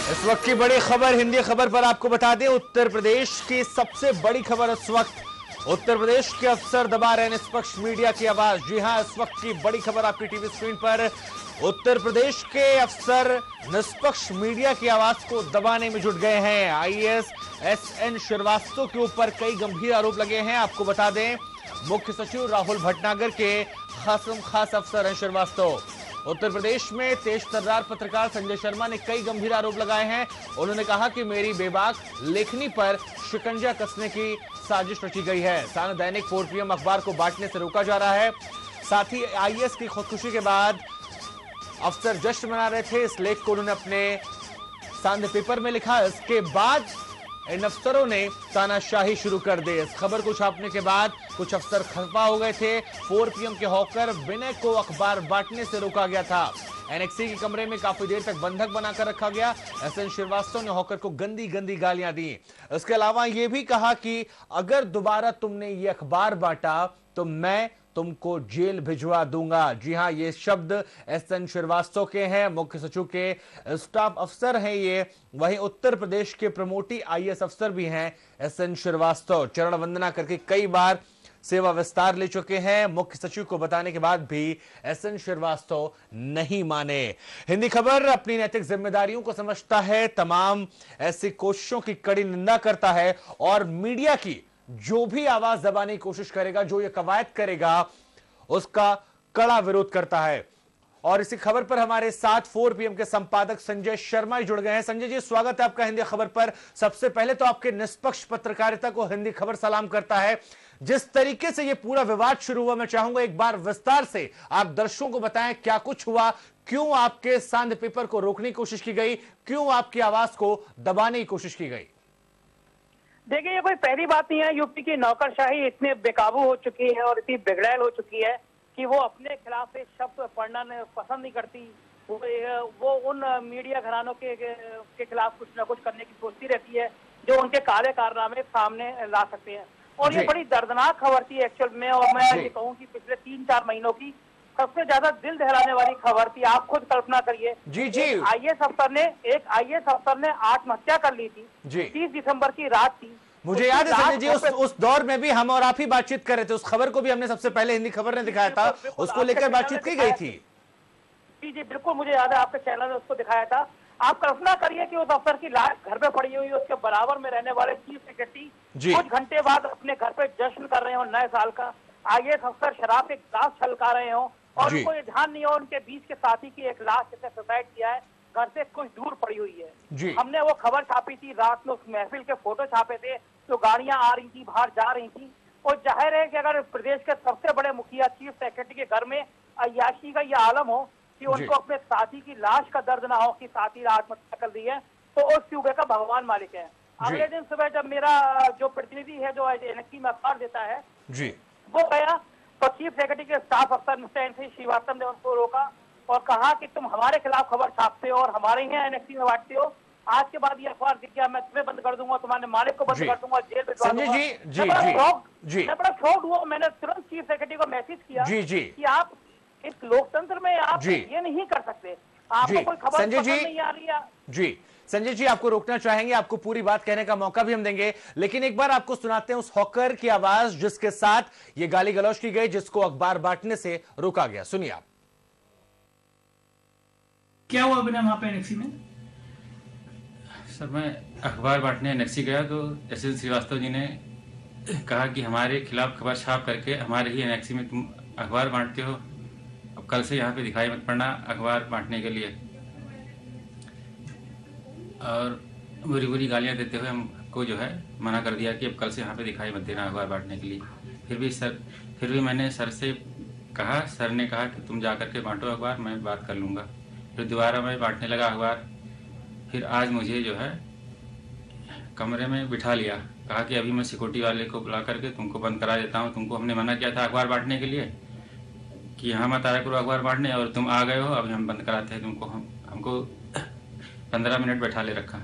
इस वक्त की बड़ी खबर, हिंदी खबर पर आपको बता दें, उत्तर प्रदेश की सबसे बड़ी खबर इस वक्त। उत्तर प्रदेश के अफसर दबा रहे निष्पक्ष मीडिया की आवाज। जी हां, इस वक्त की बड़ी खबर आपकी टीवी स्क्रीन पर। उत्तर प्रदेश के अफसर निष्पक्ष मीडिया की आवाज को दबाने में जुट गए हैं। आईएएस एसएन श्रीवास्तव के ऊपर कई गंभीर आरोप लगे हैं। आपको बता दें, मुख्य सचिव राहुल भटनागर के खास अफसर हैं श्रीवास्तव। उत्तर प्रदेश में तेज तर्रार पत्रकार संजय शर्मा ने कई गंभीर आरोप लगाए हैं। उन्होंने कहा कि मेरी बेबाक लेखनी पर शिकंजा कसने की साजिश रची गई है। साना दैनिक 4 PM अखबार को बांटने से रोका जा रहा है। साथ ही आईएएस की खुदकुशी के बाद अफसर जश्न मना रहे थे। इस लेख को उन्होंने अपने सांध पेपर में लिखा। इसके बाद इन अफसरों ने तानाशाही शुरू कर दी। इस खबर को छापने के बाद कुछ अफसर खफा हो गए थे। 4 PM के हॉकर विनय को अखबार बांटने से रोका गया था। एनएक्सी के कमरे में काफी देर तक बंधक बनाकर रखा गया। एसएन श्रीवास्तव ने हॉकर को गंदी गंदी गालियां दी। इसके अलावा यह भी कहा कि अगर दोबारा तुमने ये अखबार बांटा तो मैं तुमको जेल भिजवा दूंगा। जी हां, ये शब्द एसएन श्रीवास्तव के हैं। मुख्य सचिव के स्टाफ अफसर हैं ये। वहीं उत्तर प्रदेश के प्रमोटी आईएएस अफसर भी हैं एसएन श्रीवास्तव। चरण वंदना करके कई बार सेवा विस्तार ले चुके हैं। मुख्य सचिव को बताने के बाद भी एसएन श्रीवास्तव नहीं माने। हिंदी खबर अपनी नैतिक जिम्मेदारियों को समझता है, तमाम ऐसी कोशिशों की कड़ी निंदा करता है और मीडिया की जो भी आवाज दबाने की कोशिश करेगा, जो ये कवायद करेगा, उसका कड़ा विरोध करता है। और इसी खबर पर हमारे साथ 4 PM के संपादक संजय शर्मा जुड़ गए हैं। संजय जी, स्वागत है आपका हिंदी खबर पर। सबसे पहले तो आपके निष्पक्ष पत्रकारिता को हिंदी खबर सलाम करता है। जिस तरीके से ये पूरा विवाद शुरू हुआ, मैं चाहूंगा एक बार विस्तार से आप दर्शकों को बताएं क्या कुछ हुआ, क्यों आपके सांध पेपर को रोकने की कोशिश की गई, क्यों आपकी आवाज को दबाने की कोशिश की गई। देखिए, ये कोई पहली बात नहीं है। यूपी की नौकरशाही इतने बेकाबू हो चुकी है और इतनी बिगड़ैल हो चुकी है कि वो अपने खिलाफ एक शब्द पढ़ना पसंद नहीं करती। वो उन मीडिया घरानों के खिलाफ कुछ ना कुछ करने की सोचती रहती है जो उनके काले कारनामे सामने ला सकते हैं। और ये बड़ी दर्दनाक खबर थी एक्चुअल में। और मैं ये कहूँ कि पिछले 3-4 महीनों की सबसे ज्यादा दिल दहलाने वाली खबर थी। आप खुद कल्पना करिए, एक आईएएस अफसर ने आत्महत्या कर ली थी। 30 दिसंबर की रात थी। मुझे याद है संजय जी, उस दौर में भी हम और आप ही बातचीत कर रहे थे। उस खबर को भी हमने सबसे पहले हिंदी खबर ने दिखाया था, उसको लेकर बातचीत की गई थी। जी जी बिल्कुल, मुझे याद है, आपके चैनल ने उसको दिखाया था। आप कल्पना करिए कि उस अफसर की लाश घर पे पड़ी हुई है। उसके बराबर में रहने वाले चीफ सेक्रेटरी कुछ घंटे बाद अपने घर पे जश्न कर रहे हो नए साल का। आईएएस अफसर शराब के गिलास छलका रहे हो और उनको ये ध्यान नहीं हो उनके बीच के साथी की एक लाश जिसने सुसाइड किया है घर से कुछ दूर पड़ी हुई है। हमने वो खबर छापी थी रात में, उस महफिल के फोटो छापे थे, तो गाड़ियां आ रही थी, बाहर जा रही थी। और जाहिर है कि अगर प्रदेश के सबसे बड़े मुखिया चीफ सेक्रेटरी के घर में अय्याशी का यह आलम हो कि उनको अपने साथी की लाश का दर्द ना हो कि साथी ने आत्महत्या कर दी है, तो उस सूबे का भगवान मालिक है। अगले दिन सुबह जब मेरा जो प्रतिनिधि है जो एनएक्सी में अखबार देता है वो गया, तो चीफ सेक्रेटरी के स्टाफ अफसर मिस्टर एन श्रीवास्तव ने उनको रोका और कहा कि तुम हमारे खिलाफ खबर छापते हो और हमारे यहाँ एनएक्सी में बांटते हो। आज के बाद ये अखबार दिख गया, मैं तुम्हें बंद कर दूंगा, तुम्हारे मालिक को बंद कर दूंगा, जेल भिजवा दूंगा। मैं बड़ा शॉक्ड हुआ। मैंने तुरंत चीफ सेक्रेटरी को मैसेज किया कि आप इस लोकतंत्र में आप ये नहीं कर सकते। आपको कोई खबर पसंद नहीं आ रही है। जी संजय जी, आपको रोकना चाहेंगे, आपको पूरी बात कहने का मौका भी हम देंगे, लेकिन एक बार आपको सुनाते हैं उस हॉकर की आवाज जिसके साथ ये गाली गलौज की गई, जिसको अखबार बांटने से रोका गया। सुनिए आप। क्या हुआ बिना वहां पे एनएक्सी में? सर, मैं अखबार बांटने एनएक्सी गया तो एसएन श्रीवास्तव जी ने कहा कि हमारे खिलाफ खबर छाप करके हमारे ही एनएक्सी में तुम अखबार बांटते हो, अब कल से यहाँ पे दिखाई मत पड़ना अखबार बांटने के लिए। और बुरी बुरी गालियाँ देते हुए हमको जो है मना कर दिया कि अब कल से यहाँ पे दिखाई मत देना अखबार बांटने के लिए। फिर भी मैंने सर से कहा, सर ने कहा कि तुम जा करके बांटो अखबार, मैं बात कर लूँगा। फिर दोबारा मैं बांटने लगा अखबार। फिर आज मुझे जो है कमरे में बिठा लिया, कहा कि अभी मैं सिक्योरिटी वाले को बुला करके तुमको बंद करा देता हूँ। तुमको हमने मना किया था अखबार बांटने के लिए कि यहाँ मत आया करो अखबार बांटने, और तुम आ गए हो, अभी हम बंद कराते हैं तुमको। हमको 15 मिनट बैठा ले रखा।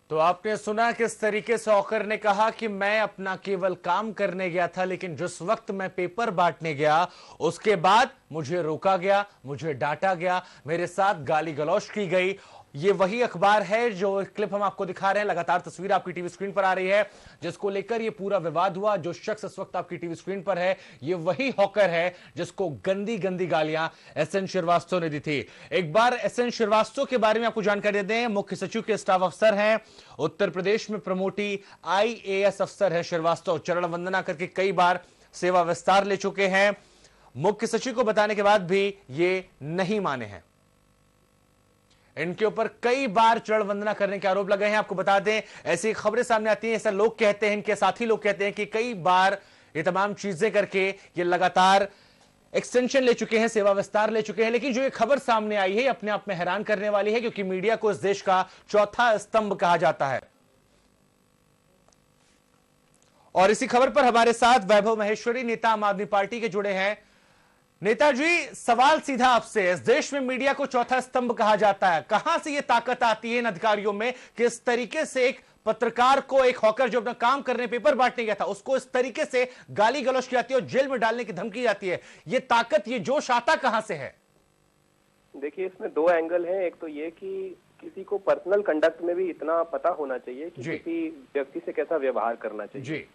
तो आपने सुना किस तरीके से हॉकर ने कहा कि मैं अपना केवल काम करने गया था, लेकिन जिस वक्त मैं पेपर बांटने गया उसके बाद मुझे रोका गया, मुझे डांटा गया, मेरे साथ गाली गलौज की गई ये वही अखबार है जो क्लिप हम आपको दिखा रहे हैं, लगातार तस्वीर आपकी टीवी स्क्रीन पर आ रही है, जिसको लेकर ये पूरा विवाद हुआ। जो शख्स इस वक्त आपकी टीवी स्क्रीन पर है, ये वही हॉकर है जिसको गंदी गंदी गालियां एसएन श्रीवास्तव ने दी थी। एक बार एसएन श्रीवास्तव के बारे में आपको जानकारी दे दें, मुख्य सचिव के स्टाफ अफसर हैं, उत्तर प्रदेश में प्रमोटी IAS अफसर है श्रीवास्तव। चरण वंदना करके कई बार सेवा विस्तार ले चुके हैं। मुख्य सचिव को बताने के बाद भी ये नहीं माने हैं। इनके ऊपर कई बार चरण वंदना करने के आरोप लगे हैं। आपको बता दें, ऐसी खबरें सामने आती हैं, ऐसा लोग कहते हैं, इनके साथी लोग कहते हैं कि कई बार ये तमाम चीजें करके ये लगातार एक्सटेंशन ले चुके हैं, सेवा विस्तार ले चुके हैं। लेकिन जो ये खबर सामने आई है अपने आप में हैरान करने वाली है, क्योंकि मीडिया को इस देश का चौथा स्तंभ कहा जाता है। और इसी खबर पर हमारे साथ वैभव महेश्वरी, नेता आम आदमी पार्टी के, जुड़े हैं। नेताजी, सवाल सीधा आपसे, इस देश में मीडिया को चौथा स्तंभ कहा जाता है, कहां से यह ताकत आती है इन अधिकारियों में कि इस तरीके से एक पत्रकार को, एक हॉकर जो अपना काम करने पेपर बांटने गया था, उसको इस तरीके से गाली गलौज की जाती है और जेल में डालने की धमकी जाती है। ये ताकत, ये जोश आता कहां से है? देखिए, इसमें दो एंगल हैं। एक तो ये कि किसी को पर्सनल कंडक्ट में भी इतना पता होना चाहिए कि किसी व्यक्ति से कैसा व्यवहार करना चाहिए जी।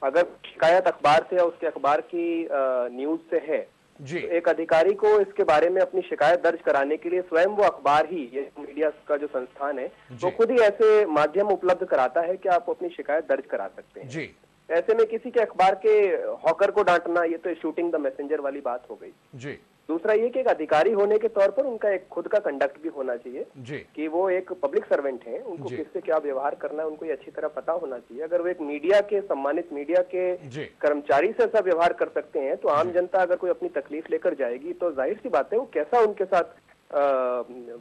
अगर शिकायत अखबार से या उसके अखबार की न्यूज से है जी, तो एक अधिकारी को इसके बारे में अपनी शिकायत दर्ज कराने के लिए स्वयं वो अखबार ही, ये मीडिया का जो संस्थान है, वो खुद ही ऐसे माध्यम उपलब्ध कराता है कि आप अपनी शिकायत दर्ज करा सकते हैं जी। ऐसे में किसी के अखबार के हॉकर को डांटना, ये तो शूटिंग द मैसेंजर वाली बात हो गई जी। दूसरा ये कि एक अधिकारी होने के तौर पर उनका एक खुद का कंडक्ट भी होना चाहिए जी, कि वो एक पब्लिक सर्वेंट हैं, उनको किससे क्या व्यवहार करना है उनको ये अच्छी तरह पता होना चाहिए। अगर वो एक मीडिया के, सम्मानित मीडिया के कर्मचारी से ऐसा व्यवहार कर सकते हैं, तो आम जनता अगर कोई अपनी तकलीफ लेकर जाएगी तो जाहिर सी बात है वो कैसा उनके साथ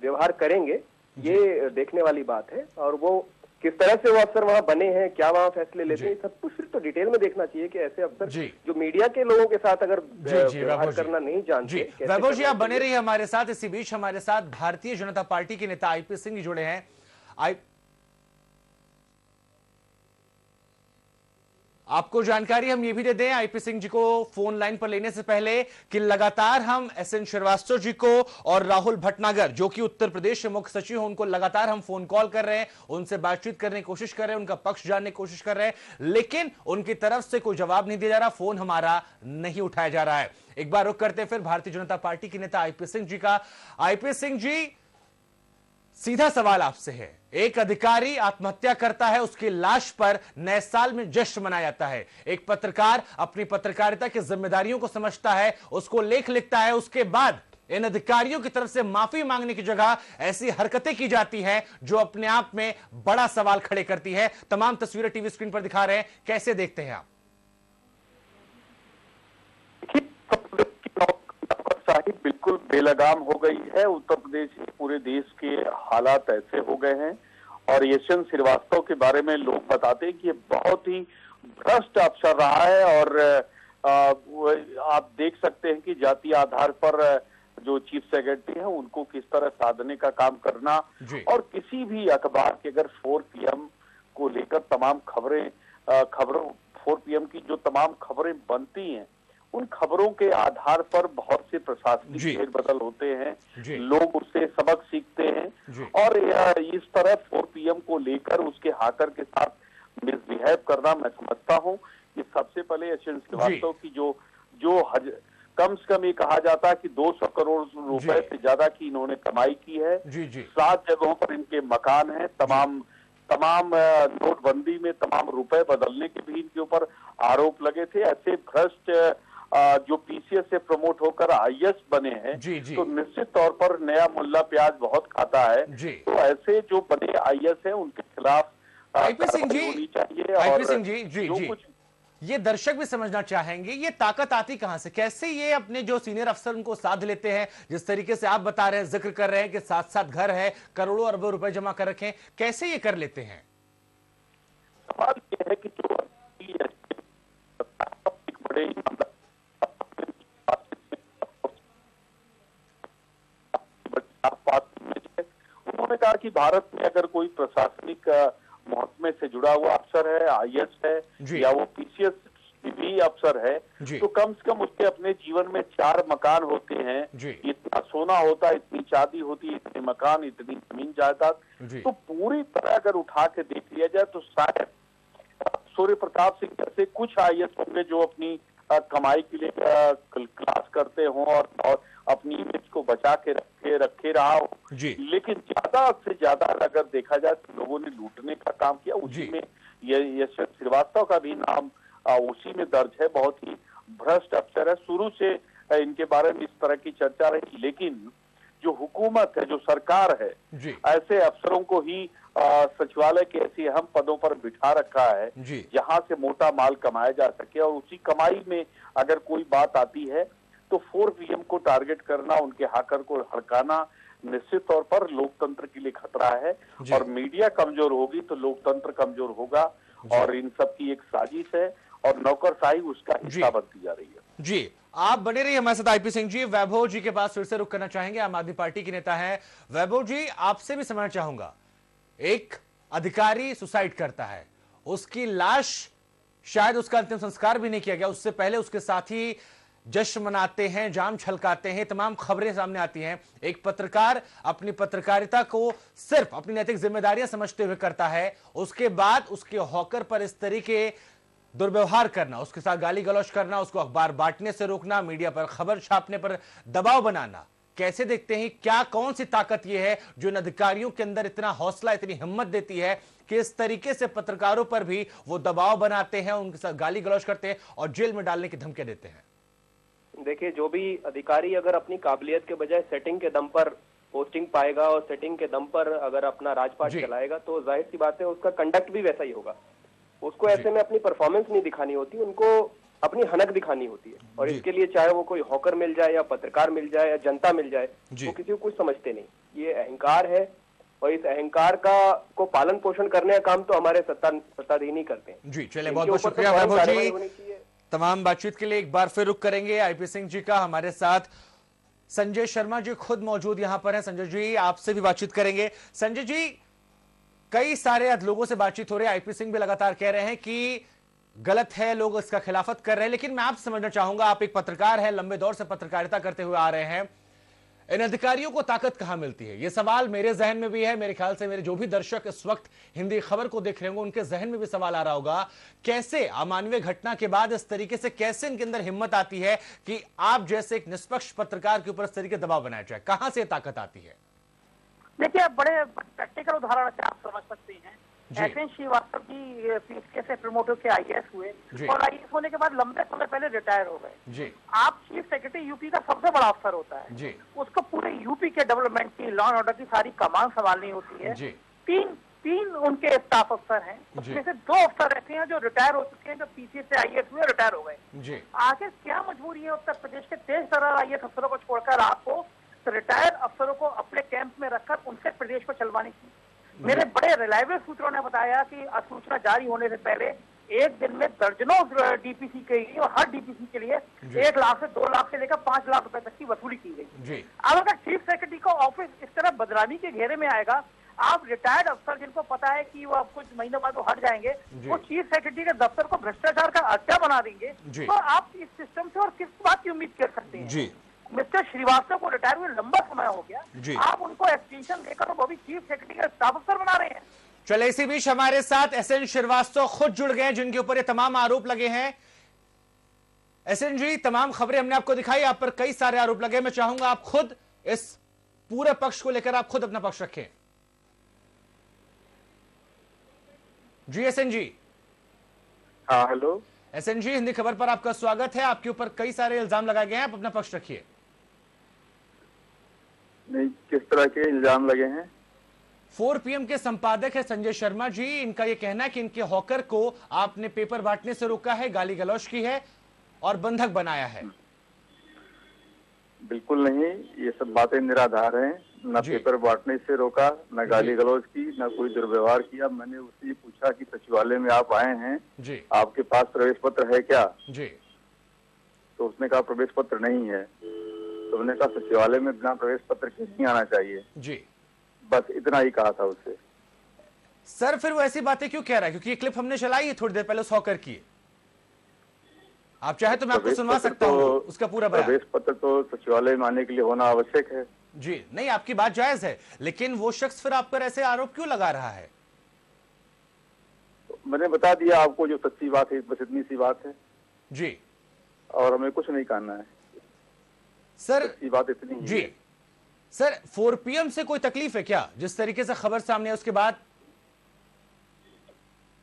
व्यवहार करेंगे, ये देखने वाली बात है। और वो किस तरह से वो अफसर वहां बने हैं, क्या वहां फैसले लेते हैं, सब कुछ फिर तो डिटेल में देखना चाहिए कि ऐसे अफसर जो मीडिया के लोगों के साथ अगर व्यवहार करना नहीं जानते। वैभव जी, आप बने रहिए हमारे साथ। इसी बीच हमारे साथ भारतीय जनता पार्टी के नेता IP सिंह जुड़े हैं। आपको जानकारी हम ये भी दे दें IP सिंह जी को फोन लाइन पर लेने से पहले कि लगातार हम SN श्रीवास्तव जी को और राहुल भटनागर, जो कि उत्तर प्रदेश के मुख्य सचिव हैं, उनको लगातार हम फोन कॉल कर रहे हैं, उनसे बातचीत करने की कोशिश कर रहे हैं, उनका पक्ष जानने की कोशिश कर रहे हैं, लेकिन उनकी तरफ से कोई जवाब नहीं दिया जा रहा, फोन हमारा नहीं उठाया जा रहा है। एक बार रुक करते हैं फिर भारतीय जनता पार्टी के नेता IP सिंह जी का। IP सिंह जी, सीधा सवाल आपसे है, एक अधिकारी आत्महत्या करता है, उसकी लाश पर नए साल में जश्न मनाया जाता है। एक पत्रकार अपनी पत्रकारिता की जिम्मेदारियों को समझता है, उसको लेख लिखता है, उसके बाद इन अधिकारियों की तरफ से माफी मांगने की जगह ऐसी हरकतें की जाती हैं जो अपने आप में बड़ा सवाल खड़े करती है। तमाम तस्वीरें टीवी स्क्रीन पर दिखा रहे हैं, कैसे देखते हैं आप? बिल्कुल बेलगाम हो गई है। उत्तर प्रदेश के पूरे देश के हालात ऐसे हो गए हैं। और SN श्रीवास्तव के बारे में लोग बताते हैं कि ये बहुत ही भ्रष्ट अफसर रहा है। और आप देख सकते हैं कि जातीय आधार पर जो चीफ सेक्रेटरी है उनको किस तरह साधने का काम करना, और किसी भी अखबार के अगर 4 PM को लेकर तमाम खबरों 4 PM की जो तमाम खबरें बनती हैं, उन खबरों के आधार पर बहुत से प्रशासनिक फेरबदल होते हैं, लोग उससे सबक सीखते हैं। और इस तरह 4 PM को लेकर उसके हाकर के साथ मिसबिहेव करना, मैं समझता हूं कि सबसे पहले SN श्रीवास्तव की जो कम से कम ये कहा जाता है कि 200 करोड़ रुपए से ज्यादा की इन्होंने कमाई की है। 7 जगहों पर इनके मकान हैं। तमाम नोटबंदी में तमाम रुपए बदलने के भी इनके ऊपर आरोप लगे थे। ऐसे भ्रष्ट जो PCS से प्रमोट होकर IAS बने हैं, तो निश्चित तौर पर नया मुल्ला प्याज बहुत खाता है। तो ऐसे जो बने IAS हैं उनके खिलाफ IP सिंह जी, होनी चाहिए। IP सिंह जी, ये दर्शक भी समझना चाहेंगे, ये ताकत आती कहां से, कैसे ये अपने जो सीनियर अफसर उनको साध लेते हैं, जिस तरीके से आप बता रहे हैं, जिक्र कर रहे हैं कि 7-7 घर है, करोड़ों अरबों रुपए जमा कर रखे हैं, कैसे ये कर लेते हैं? सवाल ये है कि जो बड़े उन्होंने कहा कि भारत में अगर कोई प्रशासनिक महकमे से जुड़ा हुआ अफसर है, IAS है या वो PCS भी अफसर है, तो कम से कम उसके अपने जीवन में 4 मकान होते हैं, इतना सोना होता है, इतनी चांदी होती है, इतने मकान, इतनी जमीन जायदाद, तो पूरी तरह अगर उठा के देख लिया जाए तो शायद सूर्य प्रताप सिंह जैसे कुछ IAS होंगे जो अपनी कमाई के लिए क्लास करते हों और अपनी इमेज को बचा के रखे रहा हो, लेकिन ज्यादा से ज्यादा अगर देखा जाए तो लोगों ने लूटने का काम किया। उसी में यशवंत श्रीवास्तव का भी नाम उसी में दर्ज है। बहुत ही भ्रष्ट अफसर है, शुरू से इनके बारे में इस तरह की चर्चा रही, लेकिन जो हुकूमत है, जो सरकार है, ऐसे अफसरों को ही सचिवालय के ऐसे अहम पदों पर बिठा रखा है जहां से मोटा माल कमाया जा सके, और उसी कमाई में अगर कोई बात आती है तो 4 PM को टारगेट करना, उनके हाकर को हड़काना निश्चित तौर पर लोकतंत्र के लिए खतरा है। और मीडिया कमजोर होगी तो लोकतंत्र कमजोर होगा, और इन सब की एक साजिश है और नौकरशाही उसका हिस्सा बनती जा रही है। जी, आप बने रहिए हमारे साथ। IP सिंह जी, वैभव जी के पास फिर से रुक करना चाहेंगे, आम आदमी पार्टी के नेता है। वैभव जी, आपसे भी समझना चाहूंगा, एक अधिकारी सुसाइड करता है, उसकी लाश, शायद उसका अंतिम संस्कार भी नहीं किया गया, उससे पहले उसके साथी जश्न मनाते हैं, जाम छलकाते हैं, तमाम खबरें सामने आती हैं। एक पत्रकार अपनी पत्रकारिता को सिर्फ अपनी नैतिक जिम्मेदारियां समझते हुए करता है, उसके बाद उसके हॉकर पर इस तरीके दुर्व्यवहार करना, उसके साथ गाली गलौज करना, उसको अखबार बांटने से रोकना, मीडिया पर खबर छापने पर दबाव बनाना, कैसे देखते हैं? क्या कौन सी ताकत यह है जो इन अधिकारियों के अंदर इतना हौसला, इतनी हिम्मत देती है कि इस तरीके से पत्रकारों पर भी वो दबाव बनाते हैं, उनके साथ गाली गलौज करते हैं और जेल में डालने की धमकियां देते हैं? देखिए, जो भी अधिकारी अगर अपनी काबिलियत के बजाय सेटिंग के दम पर पोस्टिंग पाएगा और सेटिंग के दम पर अगर अपना राजपाट चलाएगा तो जाहिर सी बात है उसका कंडक्ट भी वैसा ही होगा। उसको ऐसे में अपनी परफॉर्मेंस नहीं दिखानी होती, उनको अपनी हनक दिखानी होती है। और इसके लिए चाहे वो कोई हॉकर मिल जाए या पत्रकार मिल जाए या जनता मिल जाए, वो किसी को कुछ समझते नहीं। ये अहंकार है और इस अहंकार को पालन पोषण करने का काम तो हमारे सत्ताधीन ही करते हैं। जी, चलिए, बहुत बहुत शुक्रिया वैभव जी। तमाम बातचीत के लिए एक बार फिर रुक करेंगे IP सिंह जी का। हमारे साथ संजय शर्मा जी खुद मौजूद यहां पर हैं। संजय जी, आपसे भी बातचीत करेंगे। संजय जी, कई सारे लोगों से बातचीत हो रही है, IP सिंह भी लगातार कह रहे हैं कि गलत है, लोग इसका खिलाफत कर रहे हैं, लेकिन मैं आपसे समझना चाहूंगा, आप एक पत्रकार हैं, लंबे दौर से पत्रकारिता करते हुए आ रहे हैं, इन अधिकारियों को ताकत कहां मिलती है? यह सवाल मेरे जहन में भी है, मेरे ख्याल से मेरे जो भी दर्शक इस वक्त हिंदी खबर को देख रहे होंगे उनके जहन में भी सवाल आ रहा होगा, कैसे अमानवीय घटना के बाद इस तरीके से कैसे इनके अंदर हिम्मत आती है कि आप जैसे एक निष्पक्ष पत्रकार के ऊपर इस तरीके दबाव बनाया जाए? कहां से ताकत आती है? देखिए, बड़े प्रैक्टिकल उदाहरण से आप समझ सकते हैं। एसएन श्रीवास्तव जी पीएसके से प्रमोटर के IAS हुए और IAS होने के बाद लंबे समय पहले रिटायर हो गए। आप चीफ सेक्रेटरी यूपी का सबसे बड़ा अफसर होता है, उसको पूरे यूपी के डेवलपमेंट की, लॉ एंड ऑर्डर की सारी कमान संभालनी होती है। तीन उनके स्टाफ अफसर हैं, उसमें से 2 अफसर ऐसे हैं जो रिटायर हो चुके हैं, जो पीसीए से IAS हुए, रिटायर हो गए। आखिर क्या मजबूरी है उत्तर प्रदेश के 23 IAS अफसरों को छोड़कर आपको रिटायर अफसरों को अपने कैंप में रखकर उनसे प्रदेश को चलवाने की? मेरे बड़े रिलायबल सूत्रों ने बताया कि सूचना जारी होने से पहले एक दिन में दर्जनों DPC के लिए, और हर DPC के लिए 1 लाख से 2 लाख से लेकर 5 लाख रुपए तक की वसूली की गई। अब अगर चीफ सेक्रेटरी का ऑफिस इस तरह बदनामी के घेरे में आएगा, आप रिटायर्ड अफसर जिनको पता है कि वो अब कुछ महीनों बाद वो हट जाएंगे, वो चीफ सेक्रेटरी के दफ्तर को भ्रष्टाचार का अड्डा बना देंगे, तो आप इस सिस्टम से और किस बात की उम्मीद कर सकते हैं? मिस्टर श्रीवास्तव को रिटायर हुए लंबा समय हो गया, आप उनको एक्सटेंशन देकर वो भी चीफ सेक्रेटरी का स्टाफ अफसर बना रहे हैं। चले, इसी बीच हमारे साथ SN श्रीवास्तव खुद जुड़ गए, जिनके ऊपर ये तमाम आरोप लगे हैं। SN जी, तमाम खबरें हमने आपको दिखाई, आप पर कई सारे आरोप लगे। मैं चाहूंगा आप खुद इस पूरे पक्ष को लेकर आप खुद अपना पक्ष रखें। जी SN जी। हाँ, हेलो SN जी, हिंदी खबर पर आपका स्वागत है। आपके ऊपर कई सारे इल्जाम लगाए गए हैं, आप अपना पक्ष रखिए। नहीं, किस तरह के इल्जाम लगे हैं? 4 PM के संपादक है संजय शर्मा जी, इनका यह कहना है कि इनके हॉकर को आपने पेपर बांटने से रोका है, गाली गलौज की है और बंधक बनाया है। बिल्कुल नहीं, ये सब बातें निराधार हैं। न पेपर बांटने से रोका, न गाली गलौज की, न कोई दुर्व्यवहार किया। मैंने उससे पूछा कि सचिवालय में आप आए हैं, आपके पास प्रवेश पत्र है क्या? तो उसने कहा प्रवेश पत्र नहीं है। तो हमने कहा सचिवालय में बिना प्रवेश पत्र के नहीं आना चाहिए। बस इतना ही कहा था उससे। सर, फिर वो ऐसी बातें क्यों कह रहा है? क्योंकि ये क्लिप हमने चलाई है थोड़ी देर पहले उस हॉकर की, आप चाहे तो मैं आपको सुनवा सकता हूँ उसका पूरा बयान। प्रवेश पत्र तो सचिवालय में आने के लिए होना आवश्यक है। जी नहीं, आपकी बात जायज है, लेकिन वो शख्स फिर आप पर ऐसे आरोप क्यों लगा रहा है? मैंने बता दिया आपको जो सच्ची बात है, बस इतनी सी बात है जी, और हमें कुछ नहीं कहना है सर। सच्ची बात इतनी ही जी है। सर, 4 PM से कोई तकलीफ है क्या? जिस तरीके से खबर सामने है उसके बाद?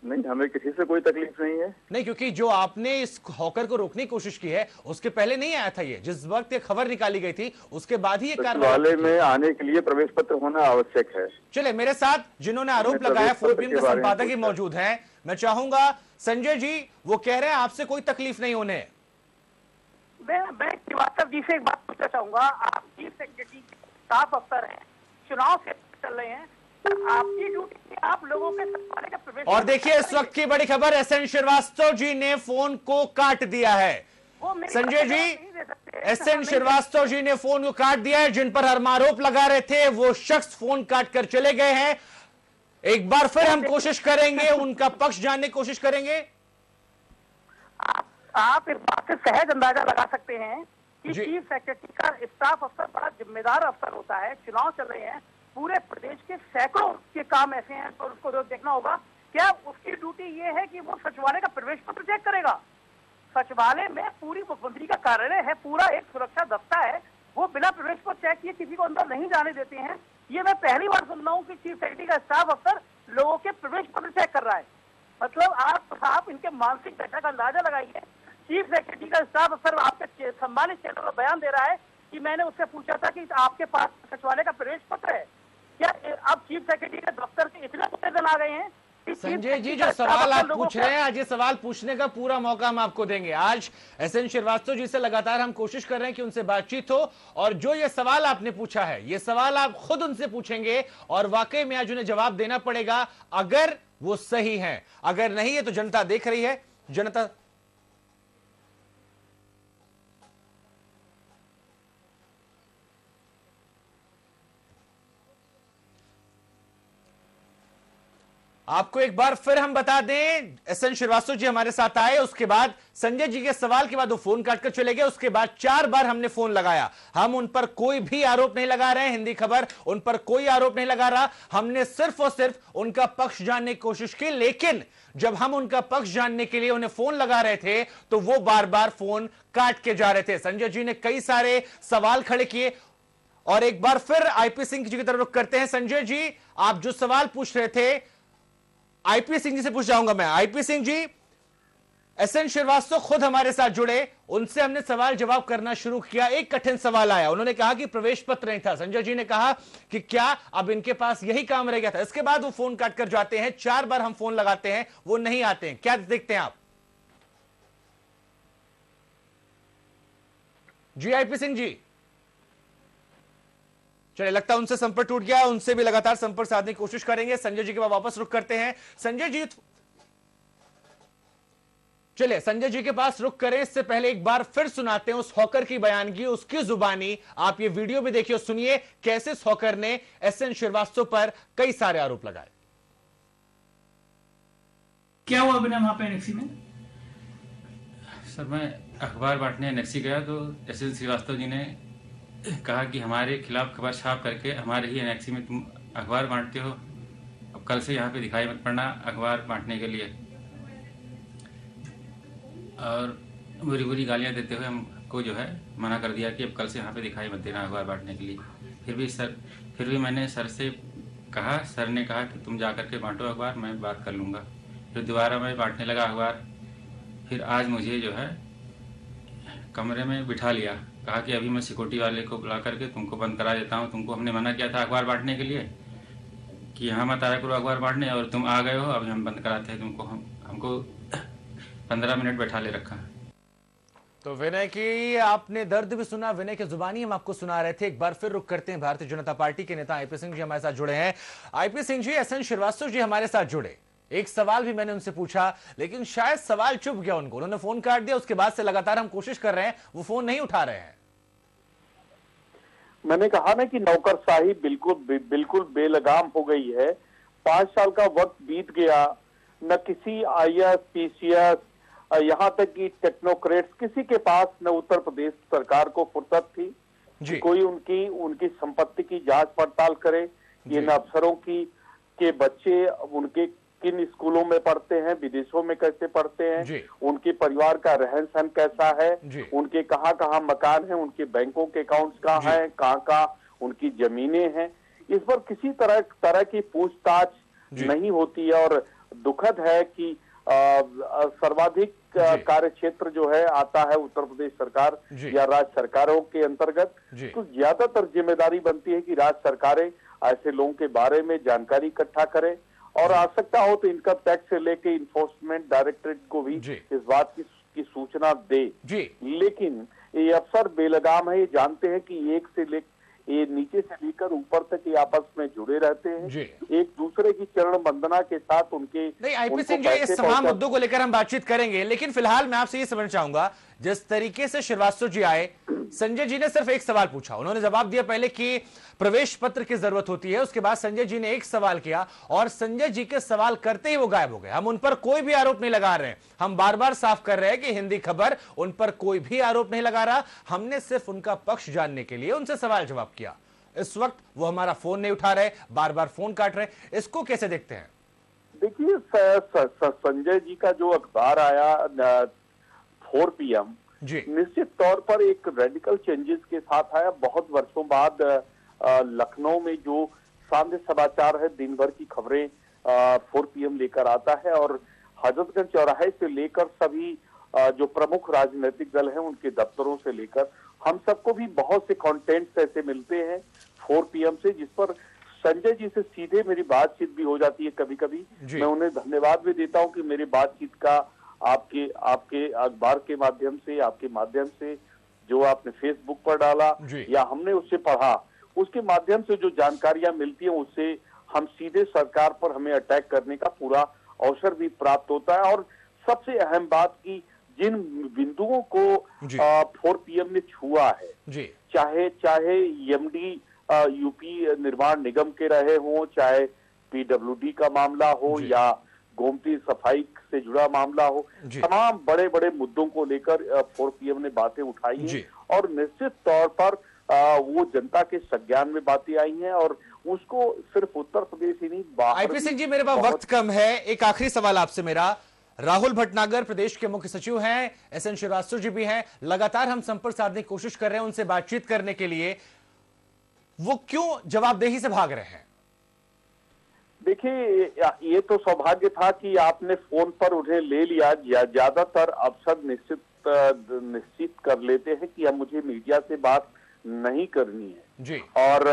नहीं, हमें किसी से कोई तकलीफ नहीं है। नहीं, क्योंकि जो आपने इस हॉकर को रोकने की कोशिश की है उसके पहले नहीं आया था। ये जिस वक्त ये खबर निकाली गई थी उसके बाद ही ये सचिवालय में आने के लिए प्रवेश पत्र होना आवश्यक है। चले, मेरे साथ जिन्होंने आरोप लगाया 4 PM के संपादक ही मौजूद हैं। मैं चाहूंगा संजय जी, वो कह रहे हैं आपसे कोई तकलीफ नहीं होने। मैं श्रीवास्तव जी से एक बात पूछना चाहूंगा। आप चीफ सेक्रेटरी स्टाफ अफसर हैं, चुनाव से चल रहे हैं, आपकी ड्यूटी आप लोगों के सचिवालय का प्रवेश। और देखिए इस वक्त की बड़ी खबर, SN श्रीवास्तव जी ने फोन को काट दिया है। संजय जी, SN श्रीवास्तव जी ने फोन को काट दिया है। जिन पर हम आरोप लगा रहे थे वो शख्स फोन काट कर चले गए हैं। एक बार फिर हम कोशिश करेंगे, उनका पक्ष जानने की कोशिश करेंगे। आप इस बात से सहज अंदाजा लगा सकते हैं कि चीफ सेक्रेटरी का स्टाफ अफसर बड़ा जिम्मेदार अफसर होता है। चुनाव चल रहे हैं, पूरे प्रदेश के सैकड़ों के काम ऐसे हैं, तो उसको देखना होगा। क्या उसकी ड्यूटी ये है कि वो सचिवालय का प्रवेश पत्र चेक करेगा? सचिवालय में पूरी मुख्यमंत्री का कार्यालय है, पूरा एक सुरक्षा दस्ता है, वो बिना प्रवेश पत्र चेक किए किसी को अंदर नहीं जाने देते हैं। ये मैं पहली बार सुन रहा हूँ कि चीफ सेक्रेटरी का स्टाफ अफसर लोगों के प्रवेश पत्र चेक कर रहा है। मतलब आप इनके मानसिक दशा का अंदाजा लगाइए। चीफ सेक्रेटरी का स्टाफ अफसर आपके सम्मानित चैनल पर बयान दे रहा है कि मैंने उससे पूछा था कि आपके पास सचिवालय का प्रवेश पत्र है क्या? अब चीफ सेक्रेटरी के दफ्तर के इतने दिन आ गए हैं। संजय जी, जो सवाल आप पूछ रहे हैं, आज ये सवाल पूछने का पूरा मौका हम आपको देंगे। आज SN श्रीवास्तव जी से लगातार हम कोशिश कर रहे हैं कि उनसे बातचीत हो, और जो ये सवाल आपने पूछा है ये सवाल आप खुद उनसे पूछेंगे और वाकई में आज उन्हें जवाब देना पड़ेगा, अगर वो सही है। अगर नहीं है तो जनता देख रही है, जनता आपको एक बार फिर हम बता दें, SN श्रीवास्तव जी हमारे साथ आए, उसके बाद संजय जी के सवाल के बाद वो फोन काटकर चले गए। उसके बाद 4 बार हमने फोन लगाया। हम उन पर कोई भी आरोप नहीं लगा रहे हैं, हिंदी खबर उन पर कोई आरोप नहीं लगा रहा। हमने सिर्फ और सिर्फ उनका पक्ष जानने की कोशिश की, लेकिन जब हम उनका पक्ष जानने के लिए उन्हें फोन लगा रहे थे तो वो बार बार फोन काट के जा रहे थे। संजय जी ने कई सारे सवाल खड़े किए, और एक बार फिर IP सिंह जी की तरफ रुख करते हैं। संजय जी, आप जो सवाल पूछ रहे थे IP सिंह जी से पूछ जाऊंगा मैं। IP सिंह जी, SN श्रीवास्तव खुद हमारे साथ जुड़े, उनसे हमने सवाल जवाब करना शुरू किया। एक कठिन सवाल आया, उन्होंने कहा कि प्रवेश पत्र नहीं था। संजय जी ने कहा कि क्या अब इनके पास यही काम रह गया था? इसके बाद वो फोन काट कर जाते हैं। 4 बार हम फोन लगाते हैं, वो नहीं आते हैं। क्या देखते हैं आप? जी IP सिंह जी, चलिए लगता है उनसे संपर्क टूट गया। उनसे भी लगातार संपर्क साधने की कोशिश करेंगे। संजय जी के बाद वापस रुख करते हैं। संजय जी, चलिए संजय जी के पास रुख करें, इससे पहले एक बार फिर सुनाते हैं उस हॉकर की बयानगी, उसकी जुबानी। आप ये वीडियो भी देखिए, सुनिए कैसे इस हॉकर ने SN श्रीवास्तव पर कई सारे आरोप लगाए। क्या हुआ बिना वहां पे एनेक्सी में? सर, मैं अखबार बांटने एनेक्सी गया तो SN श्रीवास्तव जी ने कहा कि हमारे खिलाफ खबर छाप करके हमारे ही एनेक्सी में तुम अखबार बांटते हो, अब कल से यहाँ पे दिखाई मत पड़ना अखबार बांटने के लिए। और बुरी बुरी गालियाँ देते हुए हमको जो है मना कर दिया कि अब कल से यहाँ पे दिखाई मत देना अखबार बांटने के लिए। फिर भी मैंने सर से कहा, सर ने कहा कि तुम जा करके बांटो अखबार, मैं बात कर लूँगा। फिर दोबारा मैं बांटने लगा अखबार। फिर आज मुझे जो है कमरे में बिठा लिया, कहा कि अभी मैं सिक्योरिटी वाले को बुला करके तुमको बंद करा देता हूँ। तुमको हमने मना किया था अखबार बांटने के लिए कि यहाँ मत आया करो अखबार बांटने, और तुम आ गए हो, अभी हम बंद कराते हैं तुमको। हमको 15 मिनट बैठा ले रखा। तो विनय की आपने दर्द भी सुना, विनय की जुबानी हम आपको सुना रहे थे। एक बार फिर रुख करते हैं, भारतीय जनता पार्टी के नेता IP सिंह जी हमारे साथ जुड़े हैं। IP सिंह जी, SN श्रीवास्तव जी हमारे साथ जुड़े। एक सवाल भी मैंने उनसे पूछा, लेकिन शायद सवाल चुप गया उनको, उन्होंने फोन काट दिया। उसके बाद से लगातार हम कोशिश कर रहे हैं, वो फोन नहीं उठा रहे हैं। मैंने कहा ना कि नौकरशाही बिल्कुल बेलगाम हो गई है। 5 साल का वक्त बीत गया, न किसी IAS PCS यहाँ तक कि टेक्नोक्रेट्स किसी के पास न उत्तर प्रदेश सरकार को फुर्सत थी कि कोई उनकी संपत्ति की जांच पड़ताल करे, इन अफसरों के बच्चे उनके किन स्कूलों में पढ़ते हैं, विदेशों में कैसे पढ़ते हैं, उनके परिवार का रहन सहन कैसा है, उनके कहाँ कहाँ मकान है, उनके बैंकों के अकाउंट्स कहाँ हैं, कहाँ उनकी जमीनें हैं, इस पर किसी तरह की पूछताछ नहीं होती है। और दुखद है कि सर्वाधिक कार्य क्षेत्र जो है आता है उत्तर प्रदेश सरकार या राज्य सरकारों के अंतर्गत, तो ज्यादातर जिम्मेदारी बनती है कि राज्य सरकारें ऐसे लोगों के बारे में जानकारी इकट्ठा करें और आवश्यकता हो तो इनकम टैक्स से लेके इन्फोर्समेंट डायरेक्टरेट को भी इस बात की सूचना दे। लेकिन ये अफसर बेलगाम है, ये जानते हैं कि ये नीचे से लेकर ऊपर तक ये आपस में जुड़े रहते हैं, एक दूसरे की चरण वंदना के साथ उनके। नहीं आईपी सिंह जी, इस तमाम मुद्दों को लेकर हम बातचीत करेंगे, लेकिन फिलहाल मैं आपसे ये समझना चाहूंगा, जिस तरीके से श्रीवास्तव जी आए, संजय जी ने सिर्फ एक सवाल पूछा, उन्होंने जवाब दिया पहले कि प्रवेश पत्र की जरूरत होती है, उसके बाद संजय जी ने एक सवाल किया और संजय जी के सवाल करते ही वो गायब हो गए। हम उन पर कोई भी आरोप नहीं लगा रहे हैं, हम बार बार साफ कर रहे हैं कि हिंदी खबर उन पर कोई भी आरोप नहीं लगा रहा, हमने सिर्फ उनका पक्ष जानने के लिए उनसे सवाल जवाब किया। इस वक्त वो हमारा फोन नहीं उठा रहे, बार बार फोन काट रहे, इसको कैसे देखते हैं? देखिए संजय जी का जो अखबार आया 4 PM निश्चित तौर पर एक रेडिकल चेंजेस के साथ आया। बहुत वर्षों बाद लखनऊ में जो सामने समाचार है, दिन भर की खबरें 4 PM लेकर आता है और हजरतगंज चौराहे से लेकर सभी जो प्रमुख राजनीतिक दल हैं उनके दफ्तरों से लेकर हम सबको भी बहुत से कंटेंट्स ऐसे मिलते हैं 4 PM से, जिस पर संजय जी से सीधे मेरी बातचीत भी हो जाती है। कभी कभी मैं उन्हें धन्यवाद भी देता हूं कि मेरी बातचीत का आपके अखबार के माध्यम से, आपके माध्यम से जो आपने फेसबुक पर डाला या हमने उससे पढ़ा, उसके माध्यम से जो जानकारियां मिलती हैं उससे हम सीधे सरकार पर हमें अटैक करने का पूरा अवसर भी प्राप्त होता है। और सबसे अहम बात की जिन बिंदुओं को 4 PM ने छुआ है, चाहे MD यूपी निर्माण निगम के रहे हों, चाहे PWD का मामला हो या गोमती सफाई से जुड़ा मामला हो, तमाम बड़े बड़े मुद्दों को लेकर 4 PM ने बातें उठाई हैं और निश्चित तौर पर वो जनता के संज्ञान में बातें आई हैं और उसको सिर्फ उत्तर प्रदेश ही नहीं, आईपी सिंह जी मेरे पास वक्त कम है, एक आखिरी सवाल आपसे मेरा। राहुल भटनागर प्रदेश के मुख्य सचिव हैं, SN श्रीवास्तव जी भी हैं, लगातार हम संपर्क साधने की कोशिश कर रहे हैं उनसे बातचीत करने के लिए, वो क्यों जवाबदेही से भाग रहे हैं? देखिए ये तो सौभाग्य था कि आपने फोन पर उन्हें ले लिया। ज्यादातर अफसर निश्चित कर लेते हैं कि अब मुझे मीडिया से बात नहीं करनी है और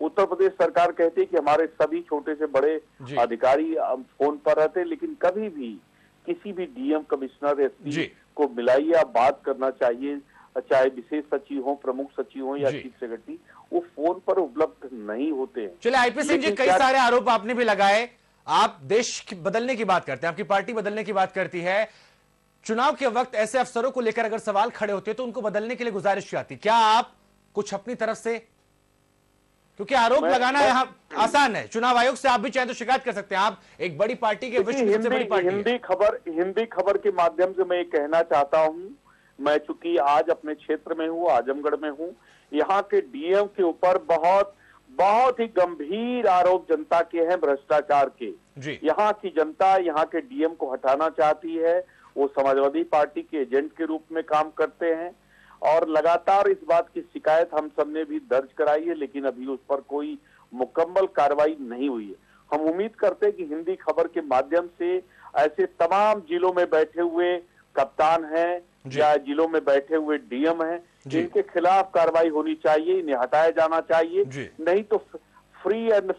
उत्तर प्रदेश सरकार कहती है कि हमारे सभी छोटे से बड़े अधिकारी फोन पर रहते, लेकिन कभी भी किसी भी DM कमिश्नर SP को मिलाइए, आप बात करना चाहिए, चाहे विशेष सचिव हो, प्रमुख सचिव हो या चीफ सेक्रेटरी, वो फोन पर उपलब्ध नहीं होते हैं। चलिए आईपी सिंह जी, कई सारे आरोप आपने भी लगाए, आप देश बदलने की बात करते हैं, आपकी पार्टी बदलने की बात करती है, चुनाव के वक्त ऐसे अफसरों को लेकर अगर सवाल खड़े होते तो उनको बदलने के लिए गुजारिश की आती, क्या आप कुछ अपनी तरफ से, क्योंकि आरोप लगाना यहाँ आसान है, चुनाव आयोग से आप भी चाहे तो शिकायत कर सकते हैं, आप एक बड़ी पार्टी के विश्व की सबसे बड़ी पार्टी हिंदी खबर के माध्यम से मैं ये कहना चाहता हूं, मैं चूंकि आज अपने क्षेत्र में हूं, आजमगढ़ में हूं, यहाँ के DM के ऊपर बहुत ही गंभीर आरोप जनता के हैं भ्रष्टाचार के। यहाँ की जनता यहाँ के DM को हटाना चाहती है, वो समाजवादी पार्टी के एजेंट के रूप में काम करते हैं और लगातार इस बात की शिकायत हम सबने भी दर्ज कराई है, लेकिन अभी उस पर कोई मुकम्मल कार्रवाई नहीं हुई है। हम उम्मीद करते हैं कि हिंदी खबर के माध्यम से ऐसे तमाम जिलों में बैठे हुए कप्तान हैं या जिलों में बैठे हुए DM हैं, जिनके खिलाफ कार्रवाई होनी चाहिए, इन्हें हटाया जाना चाहिए, नहीं तो फ्री एंड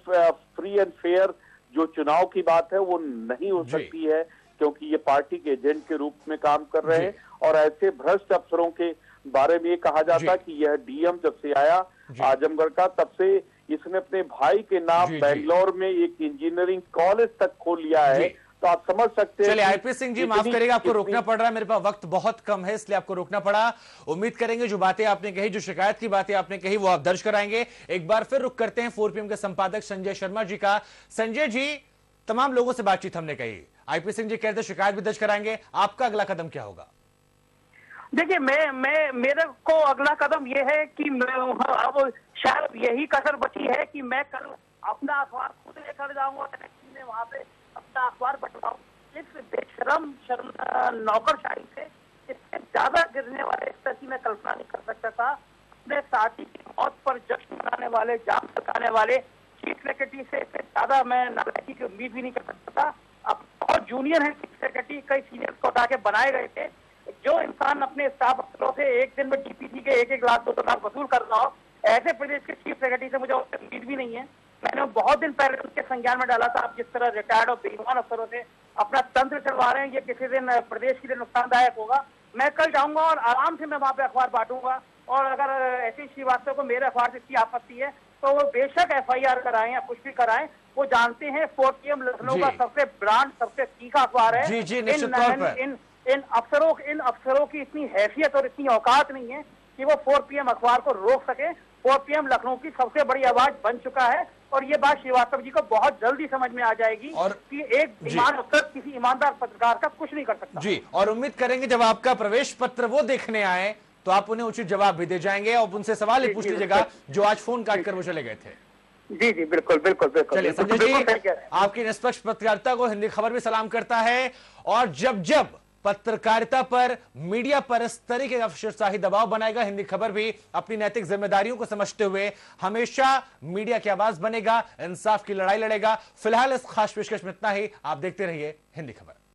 फेयर जो चुनाव की बात है वो नहीं हो सकती है, क्योंकि ये पार्टी के एजेंट के रूप में काम कर रहे हैं। और ऐसे भ्रष्ट अफसरों के बारे में ये कहा जाता है कि यह DM जब से आया आजमगढ़ का, तब से इसने अपने भाई के नाम बेंगलोर में एक इंजीनियरिंग कॉलेज तक खोल लिया है, तो आप समझ सकते हैं। चलिए आईपी सिंह जी, माफ करिएगा, आपको रोकना पड़ रहा है, मेरे पास वक्त बहुत कम है इसलिए आपको रोकना पड़ा। उम्मीद करेंगे जो बातें आपने कही, जो शिकायत की बातें आपने कही, वो आप दर्ज कराएंगे। एक बार फिर रुक करते हैं 4 PM के संपादक संजय शर्मा जी का। संजय जी, तमाम लोगों से बातचीत हमने कही, आईपी सिंह जी कहते शिकायत भी दर्ज कराएंगे, आपका अगला कदम क्या होगा? देखिए मेरे को अगला कदम ये है कि अब शायद यही कसर बची है कि मैं कल अपना अखबार खुद लेकर जाऊंगा, मैं वहाँ पे अपना अखबार बंटवाऊं। इस बेशरम नौकरशाही से इससे ज्यादा गिरने वाले स्तर की मैं कल्पना नहीं कर सकता था। अपने साथी की मौत पर जश्न मनाने वाले, जाम लगाने वाले चीफ सेक्रेटरी से ज्यादा मैं नालायकी की उम्मीद भी नहीं कर सकता था। अब और जूनियर है चीफ सेक्रेटरी, कई सीनियर को हटा के बनाए गए थे। जो इंसान अपने स्टाफ अफसरों से एक दिन में डीपीसी के 1-1 लाख 2-2 लाख वसूल कर रहा हो, ऐसे प्रदेश के चीफ सेक्रेटरी से मुझे उम्मीद भी नहीं है। मैंने बहुत दिन पहले उनके संज्ञान में डाला था। आप जिस तरह रिटायर्ड और बेईमान अफसरों से अपना तंत्र चलवा रहे हैं, ये किसी दिन प्रदेश के लिए नुकसानदायक होगा। मैं कल जाऊंगा और आराम से मैं वहां पे अखबार बांटूंगा, और अगर ऐसी श्रीवास्तव को मेरे अखबार से इतनी आपत्ति है तो वो बेशक FIR कराएं या कुछ भी कराएं। वो जानते हैं 4 PM लखनऊ का सबसे ब्रांड, सबसे तीखा अखबार है। इन अफसरों की इतनी हैसियत और इतनी औकात नहीं है कि वो 4 PM अखबार को रोक सके। 4 PM लखनऊ की सबसे बड़ी आवाज बन चुका है, और ये बात श्रीवास्तव जी को बहुत जल्दी समझ में आ जाएगी कि एक ईमान अफसर किसी ईमानदार पत्रकार का कुछ नहीं कर सकता। जी, और उम्मीद करेंगे जब आपका प्रवेश पत्र वो देखने आए तो आप उन्हें उचित जवाब भी दे जाएंगे, और उनसे सवाल ही पूछ लीजिएगा जो आज फोन काटकर वो चले गए थे। जी जी बिल्कुल बिल्कुल बिल्कुल। चलिए संजय जी, आपकी निष्पक्ष पत्रकारिता को हिंदी खबर भी सलाम करता है, और जब जब पत्रकारिता पर, मीडिया पर इस तरीके का अफसरशाही दबाव बनाएगा, हिंदी खबर भी अपनी नैतिक जिम्मेदारियों को समझते हुए हमेशा मीडिया की आवाज बनेगा, इंसाफ की लड़ाई लड़ेगा। फिलहाल इस खास पेशकश में इतना ही। आप देखते रहिए हिंदी खबर।